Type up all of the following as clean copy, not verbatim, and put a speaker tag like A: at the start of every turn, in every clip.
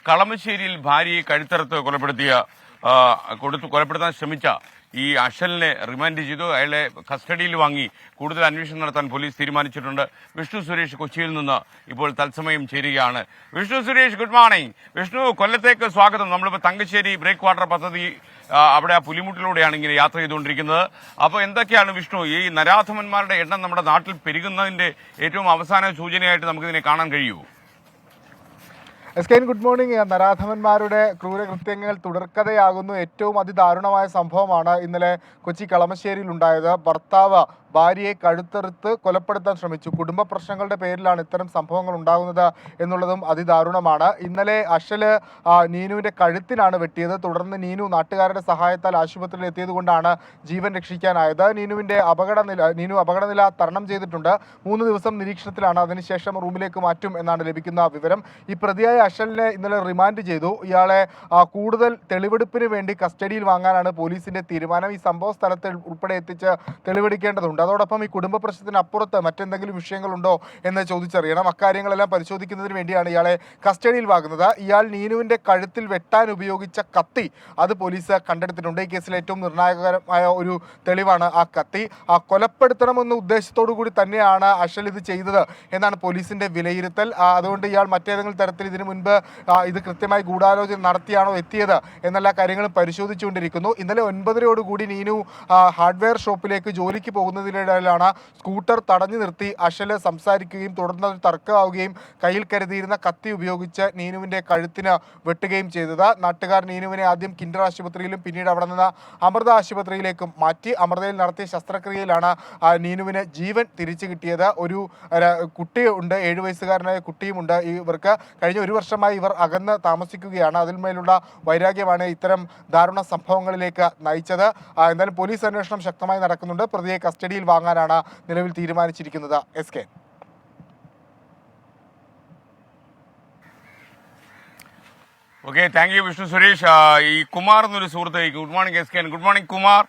A: കളമശ്ശേരിയിൽ ഭാര്യയെ കഴുത്തറുത്ത് കൊലപ്പെടുത്താൻ ശ്രമിച്ച ഈ അഷലിനെ റിമാൻഡ് ചെയ്തു. അയാളെ കസ്റ്റഡിയിൽ വാങ്ങി കൂടുതൽ അന്വേഷണം നടത്താൻ പോലീസ് തീരുമാനിച്ചിട്ടുണ്ട്. വിഷ്ണു സുരേഷ് കൊച്ചിയിൽ നിന്ന് ഇപ്പോൾ തത്സമയം ചേരുകയാണ്. Vishnu Suresh, good morning. വിഷ്ണു, കൊല്ലത്തേക്ക് സ്വാഗതം. നമ്മളിപ്പോൾ തങ്കശ്ശേരി ബ്രേക്ക് വാട്ടർ പദ്ധതി അവിടെ ആ പുലിമുട്ടിലൂടെയാണ് ഇങ്ങനെ യാത്ര ചെയ്തുകൊണ്ടിരിക്കുന്നത്. അപ്പോൾ എന്തൊക്കെയാണ് വിഷ്ണു, ഈ നരാധമന്മാരുടെ എണ്ണം നമ്മുടെ നാട്ടിൽ പെരുകുന്നതിന്റെ ഏറ്റവും അവസാന സൂചനയായിട്ട് നമുക്കിതിനെ കാണാൻ കഴിയുമോ?
B: എസ്കെൻ, ഗുഡ് മോർണിംഗ്. നരാധമന്മാരുടെ ക്രൂരകൃത്യങ്ങൾ തുടർക്കഥയാകുന്നു. ഏറ്റവും അതിദാരുണമായ സംഭവമാണ് ഇന്നലെ കൊച്ചി കളമശ്ശേരിയിൽ ഉണ്ടായത്. ഭർത്താവ് ഭാര്യയെ കഴുത്തെറുത്ത് കൊലപ്പെടുത്താൻ ശ്രമിച്ചു. കുടുംബ പ്രശ്നങ്ങളുടെ പേരിലാണ് ഇത്തരം സംഭവങ്ങൾ ഉണ്ടാകുന്നത് എന്നുള്ളതും അതിദാരുണമാണ്. ഇന്നലെ അഷല് നീനുവിന്റെ കഴുത്തിനാണ് വെട്ടിയത്. തുടർന്ന് നീനു നാട്ടുകാരുടെ സഹായത്താൽ ആശുപത്രിയിൽ എത്തിയത് കൊണ്ടാണ് ജീവൻ രക്ഷിക്കാനായത്. നീനു അപകടനില തരണം ചെയ്തിട്ടുണ്ട്. 3 ദിവസം നിരീക്ഷണത്തിലാണ്. അതിനുശേഷം റൂമിലേക്ക് മാറ്റും എന്നാണ് ലഭിക്കുന്ന വിവരം. ഈ പ്രതിയായ അഷലിനെ ഇന്നലെ റിമാൻഡ് ചെയ്തു. ഇയാളെ കൂടുതൽ തെളിവെടുപ്പിന് വേണ്ടി കസ്റ്റഡിയിൽ വാങ്ങാനാണ് പോലീസിന്റെ തീരുമാനം. ഈ സംഭവ സ്ഥലത്ത് ഉൾപ്പെടെ എത്തിച്ച് തെളിവെടുക്കേണ്ടതുണ്ട്. അതോടൊപ്പം ഈ കുടുംബ പ്രശ്നത്തിന് അപ്പുറത്ത് മറ്റെന്തെങ്കിലും വിഷയങ്ങളുണ്ടോ എന്ന് ചോദിച്ചറിയണം. അക്കാര്യങ്ങളെല്ലാം പരിശോധിക്കുന്നതിന് വേണ്ടിയാണ് ഇയാളെ കസ്റ്റഡിയിൽ വാങ്ങുന്നത്. ഇയാൾ നീനുവിന്റെ കഴുത്തിൽ വെട്ടാൻ ഉപയോഗിച്ച കത്തി അത് പോലീസ് കണ്ടെടുത്തിട്ടുണ്ട്. ഈ കേസിൽ ഏറ്റവും നിർണായകമായ ഒരു തെളിവാണ് ആ കത്തി. കൊലപ്പെടുത്തണമെന്ന ഉദ്ദേശത്തോടു കൂടി തന്നെയാണ് അഷൽ ഇത് ചെയ്തത് എന്നാണ് പോലീസിന്റെ വിലയിരുത്തൽ. അതുകൊണ്ട് ഇയാൾ മറ്റേതെങ്കിലും തരത്തിൽ ഇതിനു മുൻപ് ഇത് കൃത്യമായി ഗൂഢാലോചന നടത്തിയാണോ എത്തിയത് എന്നെല്ലാ കാര്യങ്ങളും പരിശോധിച്ചുകൊണ്ടിരിക്കുന്നു. ഇന്നലെ 9:30 നീനു ഹാർഡ്വെയർ ഷോപ്പിലേക്ക് ജോലിക്ക് പോകുന്നതിനിടയിലാണ് സ്കൂട്ടർ തടഞ്ഞു നിർത്തി അഷല് സംസാരിക്കുകയും തുടർന്ന് തർക്കമാവുകയും കയ്യിൽ കരുതിയിരുന്ന കത്തി ഉപയോഗിച്ച് നീനുവിന്റെ കഴുത്തിന് വെട്ടുകയും ചെയ്തത്. നാട്ടുകാർ നീനുവിനെ ആദ്യം കിൻഡർ ആശുപത്രിയിലും പിന്നീട് അവിടെ നിന്ന് അമൃത ആശുപത്രിയിലേക്കും മാറ്റി. അമൃതയിൽ നടത്തിയ ശസ്ത്രക്രിയയിലാണ് നീനുവിന് ജീവൻ തിരിച്ചു കിട്ടിയത്. ഒരു കുട്ടിയുണ്ട്, 7 വയസ്സുകാരനായ കുട്ടിയുമുണ്ട്. ഇവർക്ക് കഴിഞ്ഞ 1 വർഷമായി ഇവർ അകന്ന് താമസിക്കുകയാണ്. അതിന്മേലുള്ള വൈരാഗ്യമാണ് ഇത്തരം ദാരുണ സംഭവങ്ങളിലേക്ക് നയിച്ചത്. എന്തായാലും പോലീസ് അന്വേഷണം ശക്തമായി നടക്കുന്നുണ്ട്. പ്രതിയെ കസ്റ്റഡിയിൽ വാങ്ങാനാണ് നിലവിൽ തീരുമാനിച്ചിരിക്കുന്നത്. SK,
A: okay, thank you Vishnu Suresh. ഈ കുമാർ എന്നൊരു സുഹൃത്ത്, good morning S K. Good morning Kumar.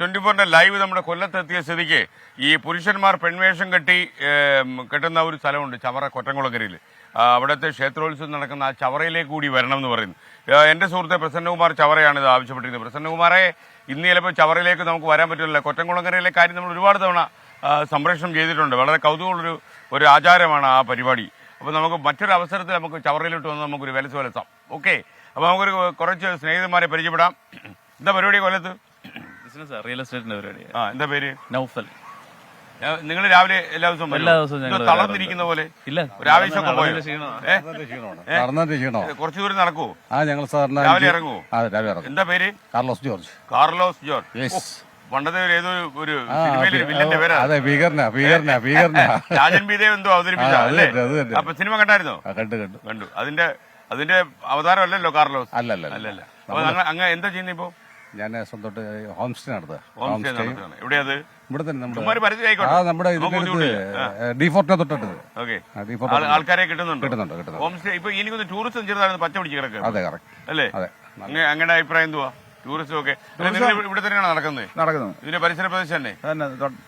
A: 24-ന്റെ ലൈവ് നമ്മുടെ കൊല്ലത്തെത്തിയ സ്ഥിതിക്ക് ഈ പുരുഷന്മാർ പെൺവേഷം കെട്ടുന്ന ഒരു സ്ഥലമുണ്ട് ചവറ കൊറ്റംകുളക്കരയിൽ. അവിടുത്തെ ക്ഷേത്രോത്സവം നടക്കുന്ന ആ ചവറയിലേക്ക് കൂടി വരണം എന്ന് പറയുന്നു. എൻ്റെ സുഹൃത്തെ പ്രസന്നകുമാർ ചവറയാണ് ഇത് ആവശ്യപ്പെട്ടിരിക്കുന്നത്. പ്രസന്നകുമാറെ, ഇന്ന് ചിലപ്പോൾ ചവറയിലേക്ക് നമുക്ക് വരാൻ പറ്റില്ല. കൊറ്റംകുളക്കരയിലെ കാര്യം നമ്മൾ ഒരുപാട് തവണ സംപ്രേഷണം ചെയ്തിട്ടുണ്ട്. വളരെ കൗതുകമുള്ളൊരു ആചാരമാണ് ആ പരിപാടി. അപ്പോൾ നമുക്ക് മറ്റൊരു അവസരത്തിൽ നമുക്ക് ചവറയിലോട്ട് വന്ന് നമുക്കൊരു വിലസം. ഓക്കെ, അപ്പോൾ നമുക്കൊരു കുറച്ച് സ്നേഹിതന്മാരെ പരിചയപ്പെടാം. എന്താ പരിപാടി കൊല്ലത്ത്?
C: ബിസിനസ്, റിയൽ എസ്റ്റേറ്റിന്റെ പരിപാടി.
A: എന്താ പേര്?
C: നൗഫൽ.
A: നിങ്ങൾ രാവിലെ എല്ലാ ദിവസവും തളർന്നിരിക്കുന്ന പോലെ
C: ഇല്ല,
A: ഒരു ആവേശമൊക്കെ പോയോ? കുറച്ചു ദൂരം നടക്കുവോ? രാവിലെ ഇറങ്ങുവോ? എന്താ പേര്?
D: Carlos George.
A: Carlos George. പണ്ടത്തെ ഏതോ ഒരു സിനിമയിലെ വില്ലന്റെ പേരാ. രാജൻ ബി ദേവ് എന്തോ അവതരിപ്പിച്ച അല്ലേ? അപ്പൊ സിനിമ കണ്ടായിരുന്നോ? കണ്ടു. അതിന്റെ അവതാരം അല്ലല്ലോ കാർലോസ്? അല്ലല്ല. അപ്പൊ അങ്ങ് എന്താ ചെയ്യുന്നത് ഇപ്പോ?
D: ഞാൻ സ്വന്തമായിട്ട് ഹോം സ്റ്റേ നടത്തുക.
A: എവിടെയത്?
D: ഇവിടെ തന്നെ
A: നമ്മുടെ
D: D4 തൊട്ടത്.
A: ആൾക്കാരെ കിട്ടുന്നുണ്ട്. ഹോം സ്റ്റേ ഇപ്പൊ എനിക്കൊന്ന് ടൂറിസം ചെറുതായിരുന്നു പച്ച പിടിച്ച് കിടക്കുക.
D: അതെ, കറക്റ്റ്
A: അല്ലേ? അങ്ങനെ അഭിപ്രായം എന്തുവാ? ടൂറിസം ഒക്കെ ഇവിടെ തന്നെയാണ് നടക്കുന്നത്. ഇതിന്റെ പരിസര പ്രദേശം തന്നെ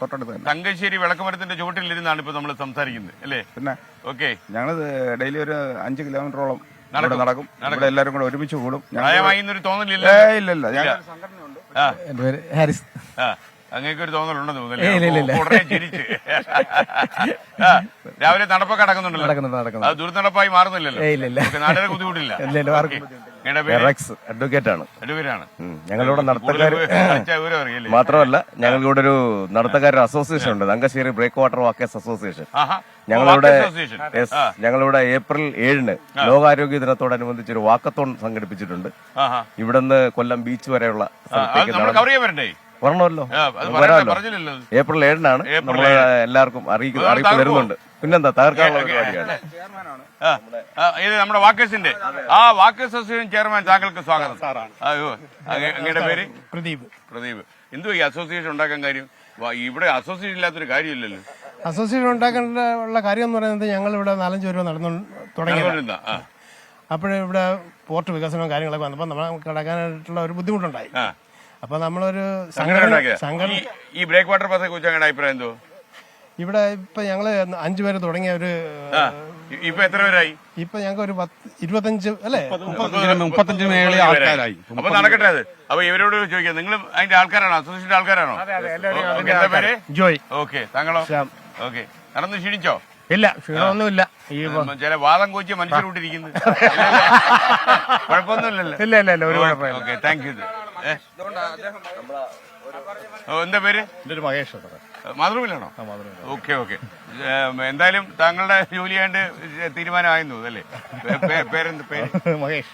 D: തൊട്ടടുത്ത്.
A: തങ്കശ്ശേരി വിളക്കുമരത്തിന്റെ ചുവട്ടിലിരുന്നാണ് ഇപ്പൊ നമ്മൾ സംസാരിക്കുന്നത് അല്ലേ?
D: പിന്നെ
A: ഓക്കെ,
D: ഞങ്ങള് ഡെയിലി ഒരു 5 കിലോമീറ്ററോളം നടക്കും. എല്ലാവരും കൂടെ ഒരുമിച്ച് കൂടും.
A: പ്രായമായിന്നൊരു തോന്നലില്ല?
D: ഇല്ല.
B: എന്റെ പേര് ഹാരിസ്.
A: അങ്ങനെയൊക്കെ ഒരു തോന്നലുണ്ടെന്ന് തോന്നുന്നില്ല. ഉടനെ ചിരിച്ച് രാവിലെ നടപ്പൊക്കെ നടക്കുന്നുണ്ടല്ലോ. അത് ദുർനടപ്പായി മാറുന്നില്ലല്ലോ. നാട്ടുകാരെ ബുദ്ധിമുട്ടില്ല.
E: അഡ്വക്കേറ്റ് ആണ്. ഞങ്ങളുടെ നടത്തക്കാർ മാത്രമല്ല, ഞങ്ങളുടെ ഒരു നടത്തക്കാരുടെ അസോസിയേഷൻ ഉണ്ട്, Thangassery break water walkers association. ഞങ്ങളിവിടെ April 7 ലോകാരോഗ്യ ദിനത്തോടനുബന്ധിച്ച് ഒരു വാക്കത്തോൺ സംഘടിപ്പിച്ചിട്ടുണ്ട്. ഇവിടുന്ന് കൊല്ലം ബീച്ച് വരെയുള്ള സ്ഥലത്തേക്ക് വരണമല്ലോ. April 7 നമ്മൾ എല്ലാവർക്കും അറിയിപ്പ് തരുന്നുണ്ട്. പിന്നെന്താ, തകർക്കാനുള്ള പരിപാടിയാണ്.
A: ഇത് നമ്മുടെ വാക്കേഴ്സിന്റെ വാക്കേഴ്സ് അസോസിയേഷൻ ചെയർമാൻ, താങ്കൾക്ക് സ്വാഗതം. അങ്ങയുടെ പേര്? പ്രദീപ്. എന്തോ ഈ അസോസിയേഷൻ ഉണ്ടാക്കാൻ കാര്യം? ഇവിടെ അസോസിയേഷൻ ഇല്ലാത്തൊരു കാര്യമില്ലല്ലോ.
F: അസോസിയേഷൻ ഉണ്ടാക്കാനുള്ള കാര്യം എന്ന് പറയുന്നത്, ഞങ്ങൾ ഇവിടെ 4-5 പേര് നടന്നു തുടങ്ങിയത്. അപ്പോഴിവിടെ പോർട്ട് വികസനവും കാര്യങ്ങളൊക്കെ വന്നപ്പോൾ നമ്മൾ കിടക്കാനായിട്ടുള്ള ഒരു ബുദ്ധിമുട്ടുണ്ടായി. അപ്പൊ നമ്മളൊരു സംഘടന
A: ഈ ബ്രേക്ക് വാട്ടർ പദ്ധതിയെ കുറിച്ച് അങ്ങനെ അഭിപ്രായം എന്തോ?
F: ഇവിടെ ഇപ്പൊ ഞങ്ങള് 5 പേര് തുടങ്ങിയ ഒരു
A: ഇപ്പൊ എത്ര പേരായി?
F: ഇപ്പൊ ഞങ്ങൾക്ക് ഒരു 25 അല്ലേ
D: 35 മേളിൽ ആൾക്കാരായി.
A: അപ്പൊ നടക്കട്ടെ അത്. അപ്പൊ ഇവരോട് ചോദിക്കാം, നിങ്ങൾ അതിന്റെ ആൾക്കാരാണോ, അസോസിയേഷന്റെ ആൾക്കാരാണോ? ഓക്കേ, എന്താ പേര്?
F: ജോയ്.
A: ഓക്കെ, താങ്കളോ? ഓക്കെ. നടന്ന് ക്ഷീണിച്ചോ?
F: ഇല്ല, ക്ഷീണമൊന്നുമില്ല.
A: ചില വാദം കോച്ചിയ മനുഷ്യരോട്ടിരിക്കുന്നത് കുഴപ്പമൊന്നുമില്ലല്ലോ.
F: ഇല്ല ഇല്ല ഇല്ല, ഒരു കുഴപ്പമില്ല.
A: Okay, thank U. എന്താ പേര്?
C: എൻ്റെ ഒരു മഹേഷ്.
A: മാതൃഭൂമിയിലാണോ? Okay okay. എന്തായാലും താങ്കളുടെ ജോലി ആയിട്ട് തീരുമാനമായിരുന്നു അല്ലേ? പേരെന്ത് പേര്?
F: മഹേഷ്.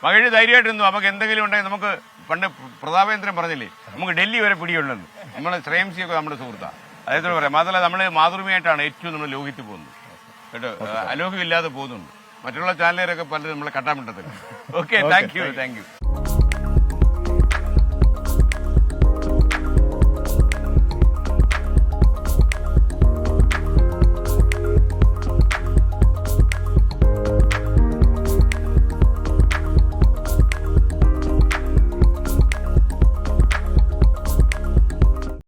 A: മഹേഷ് ധൈര്യമായിട്ടിരുന്നു. നമുക്ക് എന്തെങ്കിലും ഉണ്ടെങ്കിൽ നമുക്ക് പണ്ട് പ്രതാപേന്ദ്രൻ പറഞ്ഞില്ലേ, നമുക്ക് ഡൽഹി വരെ പിടിയുണ്ടെന്ന്. നമ്മളെ ശ്രേയംസിയൊക്കെ നമ്മുടെ സുഹൃത്താണ്. അതേപോലെ പറയാം. മാത്രമല്ല നമ്മൾ മാതൃഭൂമിയായിട്ടാണ് ഏറ്റവും നമ്മൾ ലോഹിത്ത് പോകുന്നത് കേട്ടോ. അലോഹ്യമില്ലാതെ പോകുന്നുണ്ട്. മറ്റുള്ള ചാനലുകാരൊക്കെ പലരും നമ്മളെ കട്ടാൻ വിട്ടത്തില്ല. Okay, thank U.